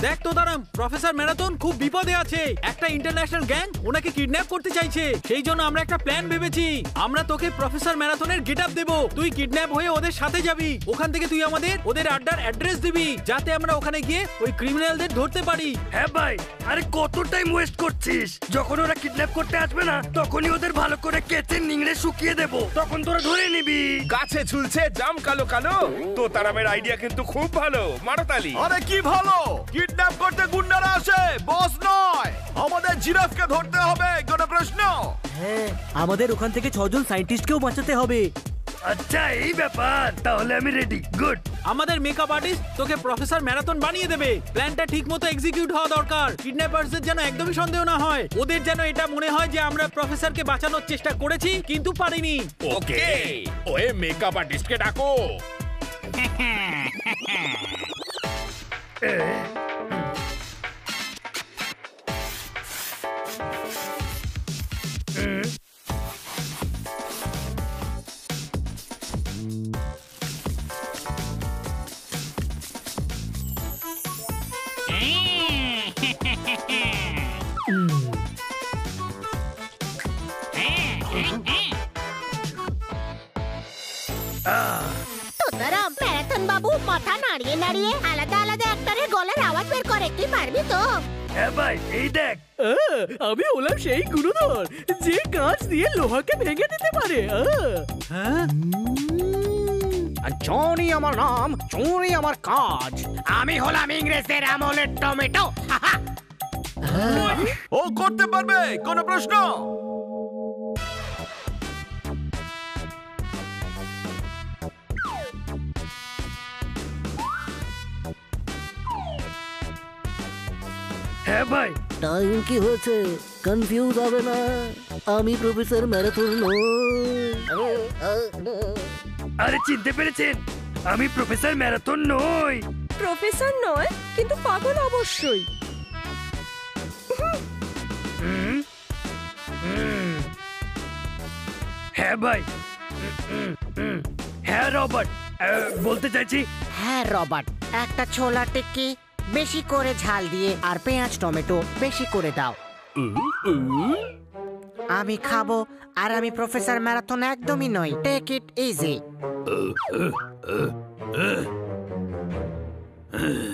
দেখ তো দাঁড়াম, professor marathon খুব বিপদে আছে। একটা ইন্টারন্যাশনাল গ্যাং ওনাকে কিডন্যাপ করতে চাইছে। সেই জন্য আমরা একটা প্ল্যান ভেবেছি। আমরা তোকে প্রফেসর ম্যারাথনের গেটআপ দেবো, তুই কিডন্যাপ হয়ে ওদের সাথে যাবি। ওখান থেকে তুই আমাদের ওদের আড্ডার অ্যাড্রেস দিবি, যাতে আমরা ওখানে গিয়ে ওই ক্রিমিনালদের ধরতে পারি। হ্যাঁ ভাই, আরে কত টাইম ওয়েস্ট করছিস? যখন ওরা কিডন্যাপ করতে আসবে না, তখনই ওদের ভালো করে কেচে নিংড়ে শুকিয়ে দেবো, তখন তোরা ধরে নিবি। গাছে ঝুলছে জাম কালো কালো। তো তারামের আইডিয়া কিন্তু খুব ভালো, মারতালি। আরে কি ভালো, কিডন্যাপ করতে গুন্ডারা আসে, বস নয়। আমাদের জিরাফকে ধরতে হবে, কোনো প্রশ্ন? হ্যাঁ, আমাদের ওখান থেকে 6 জন সায়েন্টিস্টকেও বাঁচাতে হবে। আচ্ছা এই ব্যাপার, তাহলে আমি রেডি। গুড। আমাদের মেকআপ আর্টিস্ট তোকে প্রফেসর ম্যারাথন বানিয়ে দেবে। প্ল্যানটা ঠিকমতো এক্সিকিউট হওয়া দরকার। কিডন্যাপারদের যেন একদমই সন্দেহ না হয়, ওদের যেন এটা মনে হয় যে আমরা প্রফেসরকে বাঁচানোর চেষ্টা করেছি কিন্তু পারিনি। ওকে, ওই মেকআপ আর্টিস্টকে ডাকো। তোতারাম, ম্যারাথন বাবু মাথা নাড়িয়ে নাড়িয়ে আলাদা আলাদা একটারের গলার আওয়াজ বের করে, তুই পারবি তো? হ্যাঁ ভাই, এই দেখ। আমি হলাম সেই গুরুধর যে কাঁচ দিয়ে লোহাকে ভেঙে দিতে পারে। জনি আমার নাম, চুরি আমার কাজ। আমি হলাম ইংরেজদের আমলের টমেটো। ও করতে পারবে, কোনো প্রশ্ন? হ্যাঁ ভাই। টাইম কি হয়েছে? কনফিউজ হবে না, আমি প্রফেসর ম্যারাথন নই। আরে চিনতে পেরেছেন, আমি প্রফেসর ম্যারাথন নই। প্রফেসর নয়, কিন্তু পাগল অবশ্যই। হ্যাঁ ভাই। হ্যাঁ রবার্ট, বলতে চাইছি। হ্যাঁ রবার্ট, একটা ছোলা টিক্কি বেশি করে ঝাল দিয়ে আর পেঁয়াজ টমেটো বেশি করে দাও। আমি খাবো, আর আমি প্রফেসর ম্যারাথন একদমই নই। Take it easy.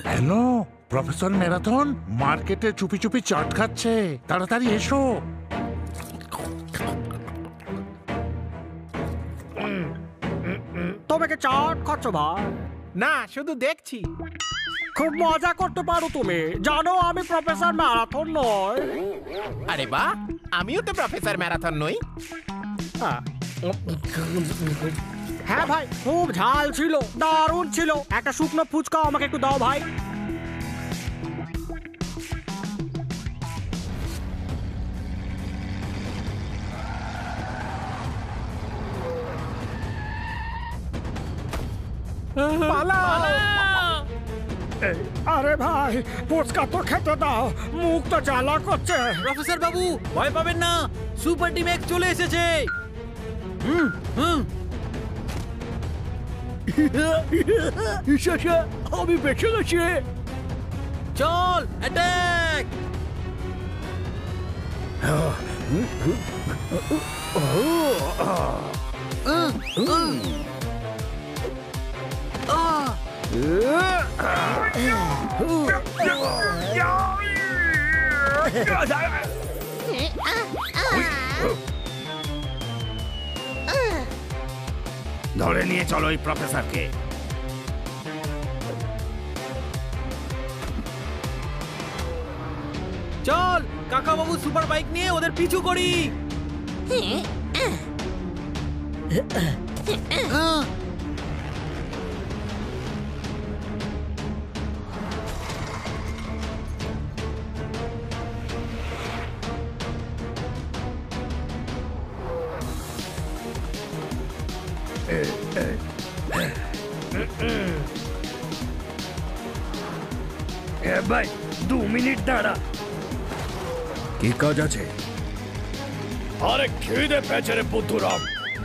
Hello professor marathon, মার্কেটে চুপি চুপি চাট খাচ্ছে, তাড়াতাড়ি এসো। তোমাকে চাট খাচ্ছ ভাই? না, শুধু দেখছি। খুব মজা করতে পারো তুমি, জানো আমি প্রফেসর ম্যারাথন নয়। আরে বাহ, আমিও তো প্রফেসর ম্যারাথন নই। হ্যাঁ ভাই, খুব ঝাল ছিল, দারুণ ছিল। একটা শুকনো ফুচকা আমাকে একটু দাও ভাই। আরে ভাই, ফুচকা তো খেতে দাও, মুখ তো জ্বালা করছে। প্রফেসর বাবু ভয় পাবেন না, সুপার টিম এক্স চলে এসেছে। আমি বেঁচে গেছি। চল অ্যাটাক। ধরে নিয়ে চলো এই প্রফেসরকে। চল কাকা বাবু সুপার বাইক নিয়ে ওদের পিছু করি। ভাই 2 মিনিট দাঁড়া। কি কাজ আছে? আরে খিদে পেয়েছে রে বুদ্ধুরাম।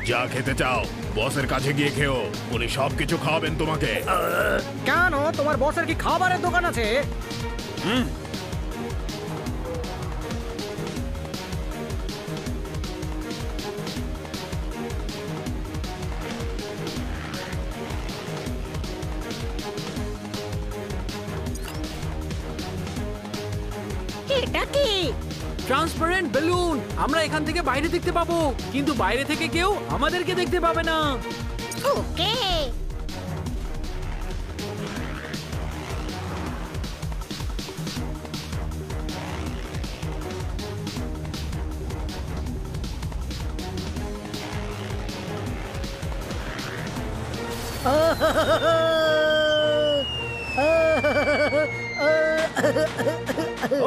যা খেতে চাও বসের কাছে গিয়ে খেও, উনি সবকিছু খাওয়াবেন তোমাকে। কেন, তোমার বসের কি খাবারের দোকান আছে? এটা কি? Transparent balloon. আমরা এখান থেকে বাইরে দেখতে পাবো, কিন্তু বাইরে থেকে কেউ আমাদেরকে দেখতে পাবে না। ওকে।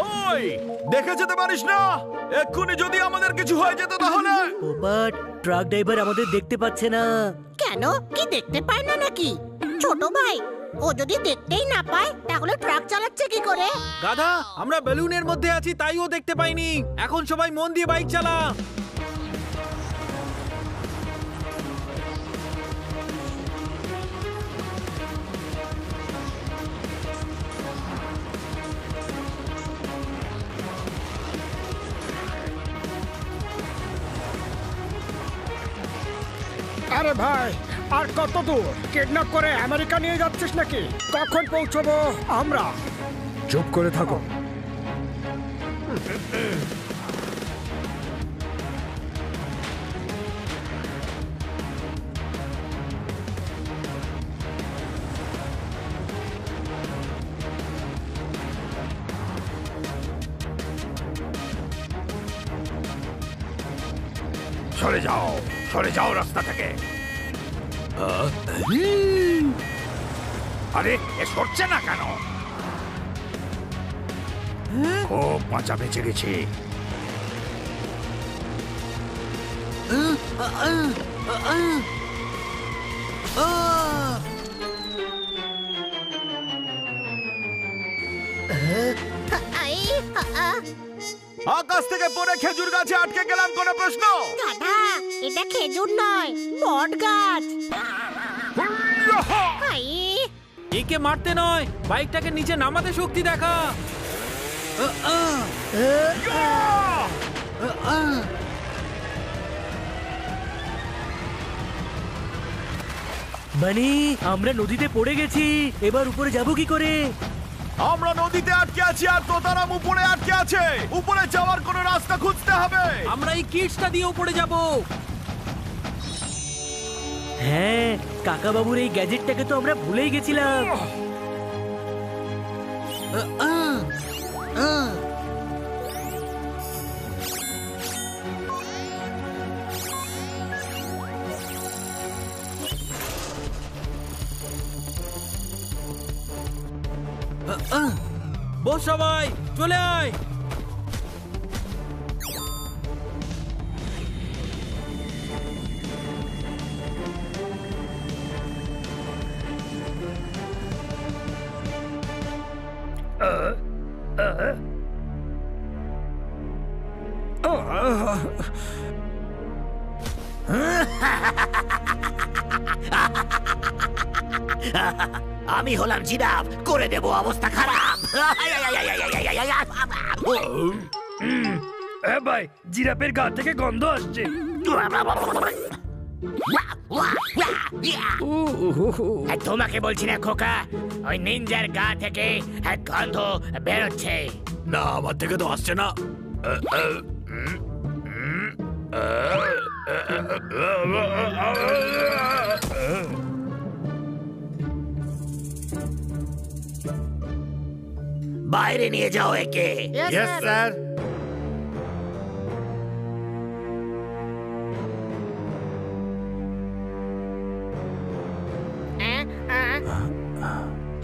ওই দেখে যেতে পারিস না? এক্ষুনি যদি আমাদের কিছু হয়ে যেত তাহলে? বাট ট্রাক ড্রাইভার আমাদের দেখতে পাচ্ছে না। কেন, কি দেখতে পায় না নাকি? ছোট ভাই, ও যদি দেখতেই না পায় তাহলে ট্রাক চালাচ্ছে কি করে? গাধা, আমরা বেলুনের মধ্যে আছি তাই ও দেখতে পাইনি। এখন সবাই মন দিয়ে বাইক চালা। আরে ভাই, আর কত দূর? কিডন্যাপ করে আমেরিকা নিয়ে যাচ্ছিস নাকি? কখন পৌঁছবো আমরা? চুপ করে থাকো। সরে যাও রাস্তা থেকে। আরে এ সরছে না কেন? খুব বাঁচা বেঁচে গেছি। আকাশ থেকে পড়ে খেজুর গাছে আটকে গেলাম, কোনো প্রশ্ন? দাদা, এটা খেজুর নয়, বট গাছ। হাই, একে মারতে নয়, বাইকটাকে নিচে নামাতে শক্তি দেখা। বানি, আমরা নদীতে পড়ে গেছি। এবার উপরে যাব কি করে? আমরা নদীতে আটকে আছি আর তোতারাম উপরে আটকে আছে। উপরে যাওয়ার কোনো রাস্তা খুঁজতে হবে। আমরা এই কিটসটা দিয়ে উপরে যাব। হ্যাঁ, কাকা বাবুর এই গ্যাজেটটাকে তো আমরা ভুলেই গেছিলাম। বস সবাই, চলে আয়। আমি হলাম জিরাফ, করে দেব অবস্থা খারাপ। ভাই, জিরাফের গা থেকে গন্ধ আসছে। তোমাকে বলছি না খোকা, ওই নিনজার গা থেকে এক গন্ধ বেরোচ্ছে। না, আমার থেকে তো আসছে না। বাইরে নিয়ে যাও একে। Yes sir.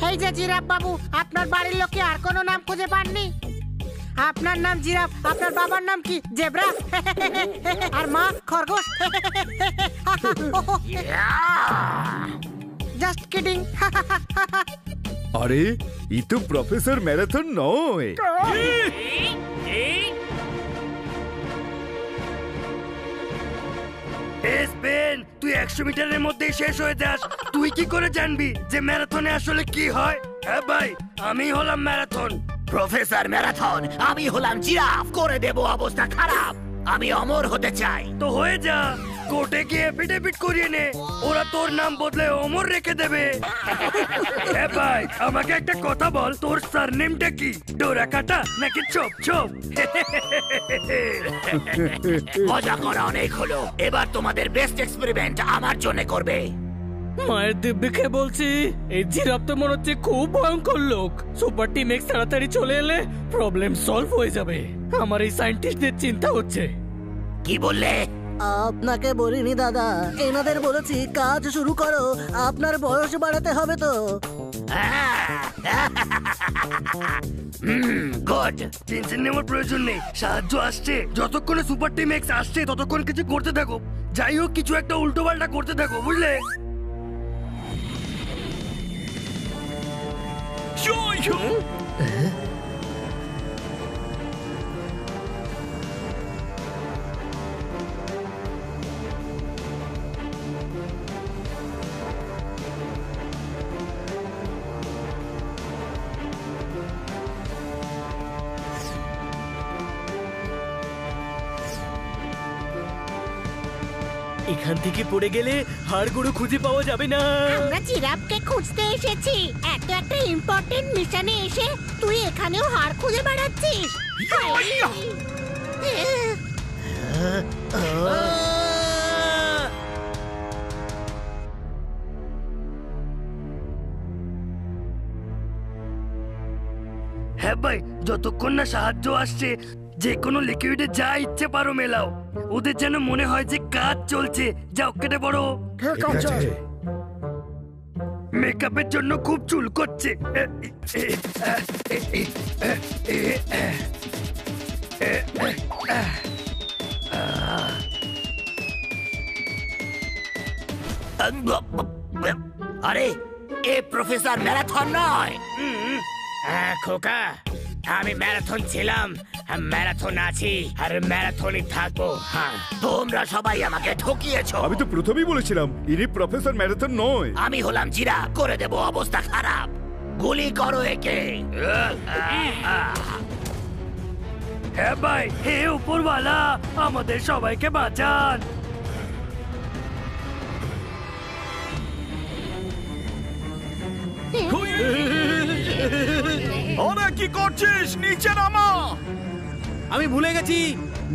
এই যে জিরাফ বাবু, আপনার বাড়ির লোকে আর কোনো নাম খুঁজে পাননি? আপনার নাম জিরাফ, আপনার বাবার নাম কি? জেব্রা। আর মা খরগোশ। Just kidding. আরে ই তো প্রফেসর ম্যারাথন নয়। স্পেন, তুই 100 মিটারের মধ্যেই শেষ হয়ে যাস। তুই কি করে জানবি যে ম্যারাথনে আসলে কি হয়? হ্যাঁ ভাই, আমি হলাম ম্যারাথন। প্রফেসর ম্যারাথন, আমি হলাম জিরাফ, করে দেব অবস্থা খারাপ। আমি অমর হতে চাই। তো হয়ে যা, কোর্টে গিয়ে এফিডেভিট করিয়ে নে, ওরা তোর নাম বদলে অমর রেখে দেবে। হ্যাঁ ভাই, আমাকে একটা কথা বল, তোর সারনেমটা কি? ডোরা কাটা নাকি চোপ চোপ? মজা করা অনেক হলো, এবার তোমাদের বেস্ট এক্সপেরিমেন্ট আমার জন্য করবে। মায়ের দিব্যিকে বলছি, এই জিরাফ তো মনে হচ্ছে খুব ভয়ঙ্কর লোক। সুপার টিম এক্স তাড়াতাড়ি চলে এলে প্রবলেম সলভ হয়ে যাবে। আমার এই সায়েন্টিস্টদের চিন্তা হচ্ছে। কি বললে? আপনাকে বলিনি দাদা, এনাদের বলেছি কাজ শুরু করো, আপনার বয়স বাড়াতে হবে তো। গুড। টেনশন নেওয়ার প্রয়োজন নেই, সাহায্য আসছে। যতক্ষণে সুপার টিম এক্স আসছে ততক্ষণ কিছু করতে থাকো। যাই হোক, কিছু একটা উল্টো পাল্টা করতে থাকো, বুঝলে? এখান থেকে পড়ে গেলে হাড়গুলো খুঁজে পাওয়া যাবে না। আমরা জিরাফকে খুঁজতে এসেছি, এত একটা ইম্পর্টেন্ট মিশনে এসে তুই এখানেও হাড় খুঁজে বেড়াচ্ছিস। হ্যাঁ ভাই, যতক্ষণ না সাহায্য আসছে যে কোনো লিকুইডে যা ইচ্ছে পারো মেলাও। ওদের যেন মনে হয় যে কাজ চলছে। যাও, কেটে পড়ো। ঠিক আছে। মেকআপের জন্য খুব চুল করছে। আরে, এ প্রফেসর ম্যারাথন নয়। খোকা, আমি ম্যারাথন ছিলাম, ম্যারাথন আছি, আর ম্যারাথনই থাকবো। তোমরা সবাই আমাকে ঠকিয়েছো। আমি তো প্রথমেই বলেছিলাম ইনি প্রফেসর ম্যারাথন নয়। আমি হলাম জিরাফ, করে দেব অবস্থা খারাপ। গুলি করো একে। হ্যাঁ ভাই, হে উপরওয়ালা, আমাদের সবাইকে বাঁচান। আরে কি করছিস? নিচে নামা। আমি ভুলে গেছি,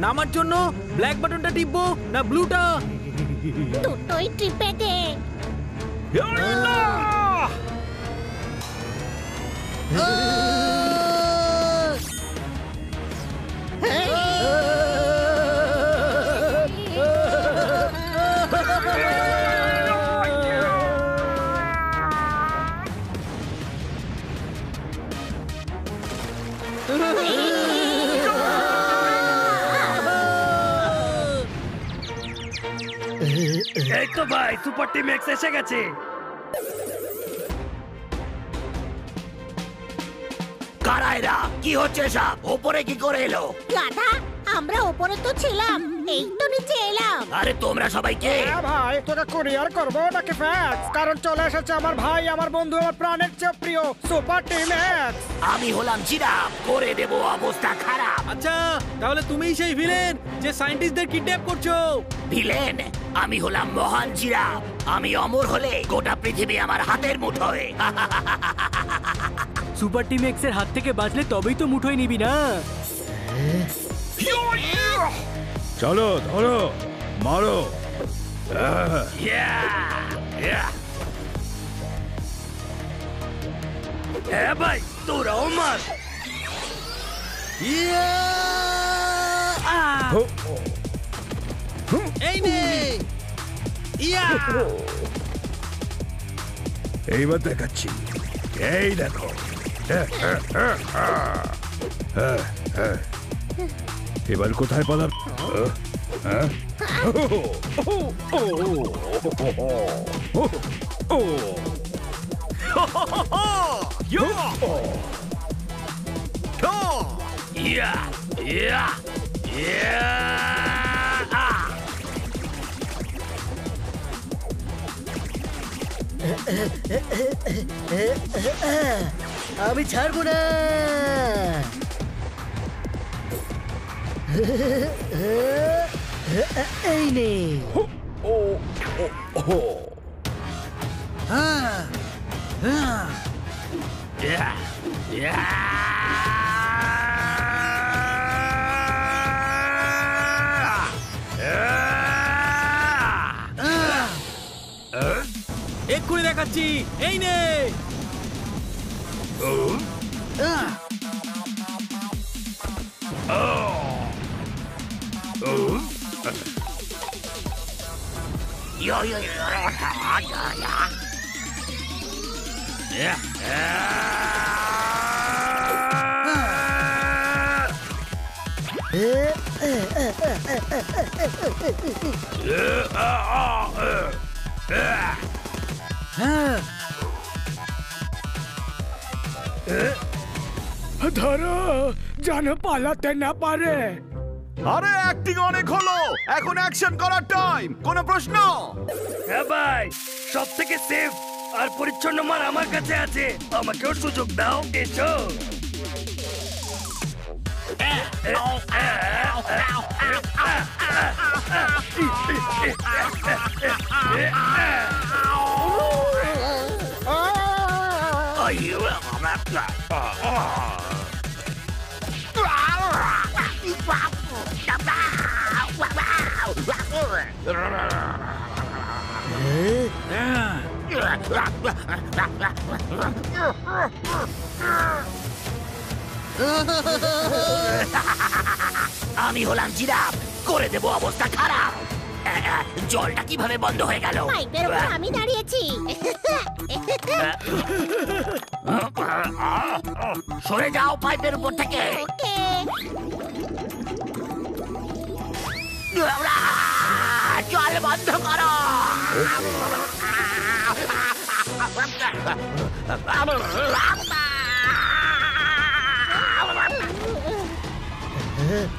নামার জন্য ব্ল্যাক বাটনটা টিপবো না ব্লুটা? দুটোই টিপে দে। এই তো ভাই, সুপার টিম এক্স এসে গেছে। কারা এরা? কি হচ্ছে সব? ওপরে কি করে এলো? গাধা, আমরা ওপরে তো ছিলাম, এই তো নিচে এলাম। আরে তোমরা সবাই কে? হ্যাঁ ভাই, তোকে কুরিয়ার করবো নাকি ফ্যাক্স? কারণ চলে এসেছে আমার ভাই, আমার বন্ধু, আমার প্রাণের চেয়ে প্রিয় সুপার টিম এক্স। আমি হলাম জিরাফ, করে দেব অবস্থা খারাপ। আচ্ছা, তাহলে তুমিই সেই ভিলেন যে সায়েন্টিস্টদের কিডন্যাপ করছো। ভিলেন? আমি হলাম মহান জিরাফ। আমি অমর হলে গোটা পৃথিবী আমার হাতের মুঠোয়। সুপার টিম এক্স এর হাত থেকে বাঁচলে তবেই তো মুঠোয় নিবি না। চলো ধরো, মারো। হ্যাঁ ভাই, তোরাও মার। এই নে। ইয়া! এইবার দেখাচ্ছি, এই দেখো। এবার কোথায় পালাম? আমি ছাড়বো না। এই নে। এক্ষুনি দেখাচ্ছি, এই নে। ধরো যেন পালাতে না পারে। আরে অ্যাক্টিং অনেক হলো, এখন অ্যাকশন করার টাইম। কোনো প্রশ্ন? হ্যাঁ ভাই, সব থেকে সেফ আর পরিচ্ছন্ন মাল আমার কাছে আছে, আমাকেও সুযোগ দাও। এসো। আমি হলাম জিরাফ, করে দেবো অবস্থা খারাপ। জলটা কিভাবে বন্ধ হয়ে গেল? পাইপের উপর আমি দাঁড়িয়েছি। সরে যাও পাইপের উপর থেকে। জল বন্ধ করো।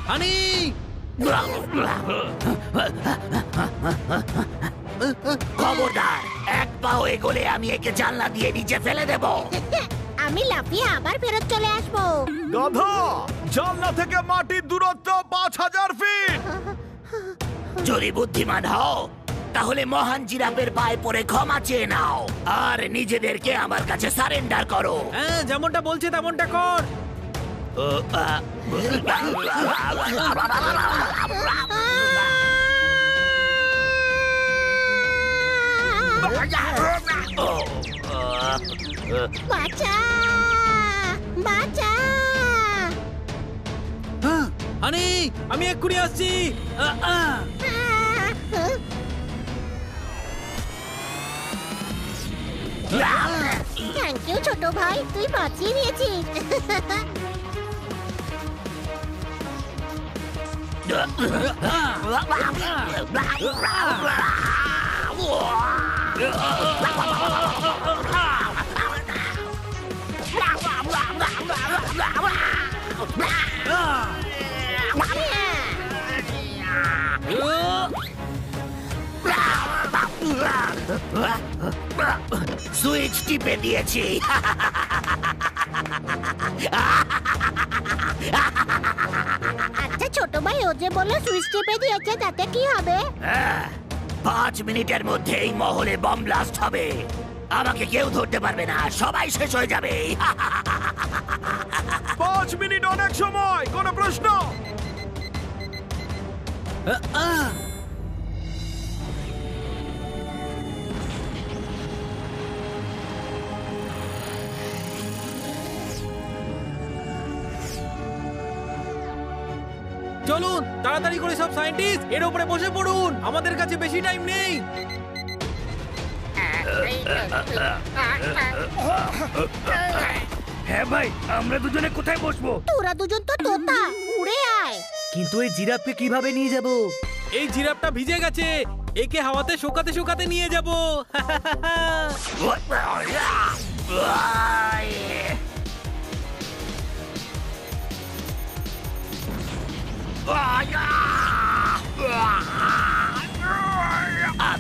হানি, খবরদার, এক পাও এগোলে আমি একে জানলা দিয়ে নিচে ফেলে দেব। আমি লাফিয়ে আবার ফেরত চলে আসবো। গাধা, জানলা থেকে মাটির দূরত্ব 5000 ফিট। যদি বুদ্ধিমান হও তাহলে মহান জিরাফের পায়ে পড়ে ক্ষমা চেয়ে নাও আর নিজেদেরকে আমার কাছে সারেন্ডার করো। হ্যাঁ, যেমনটা বলছে তেমনটা কর। বাঁচা, বাঁচা। হানি, আমি এক্ষুনি আসছি। থ্যাংক ইউ ছোট ভাই, তুই বাঁচিয়ে দিয়েছিস। সুইচ টিপে দিয়েছি। আচ্ছা ছোট ভাই, ও যে বললো সুইচ টিপে দিয়েছে, তাতে কি হবে? 5 মিনিটের মধ্যে এই মহলে বম ব্লাস্ট হবে। আমাকে কেউ ধরতে পারবে না, সবাই শেষ হয়ে যাবে। 5 মিনিট অনেক সময়। কোনো প্রশ্ন? চলুন তাড়াতাড়ি করে সব সায়েন্টিস্ট এর উপরে বসে পড়ুন, আমাদের কাছে বেশি টাইম নেই। হ্যাঁ ভাই, আমরা দুজনে কোথায় বসবো? তোরা দুজন তো তোতা, উড়ে আয়। কিন্তু এই জিরাফকে কিভাবে নিয়ে যাব? এই জিরাফটা ভিজে গেছে, একে হাওয়াতে শুকাতে শুকাতে নিয়ে যাব।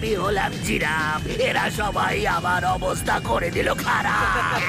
আমি হলাম জিরাফ, এরা সবাই আমার অবস্থা করে দিল খারাপ।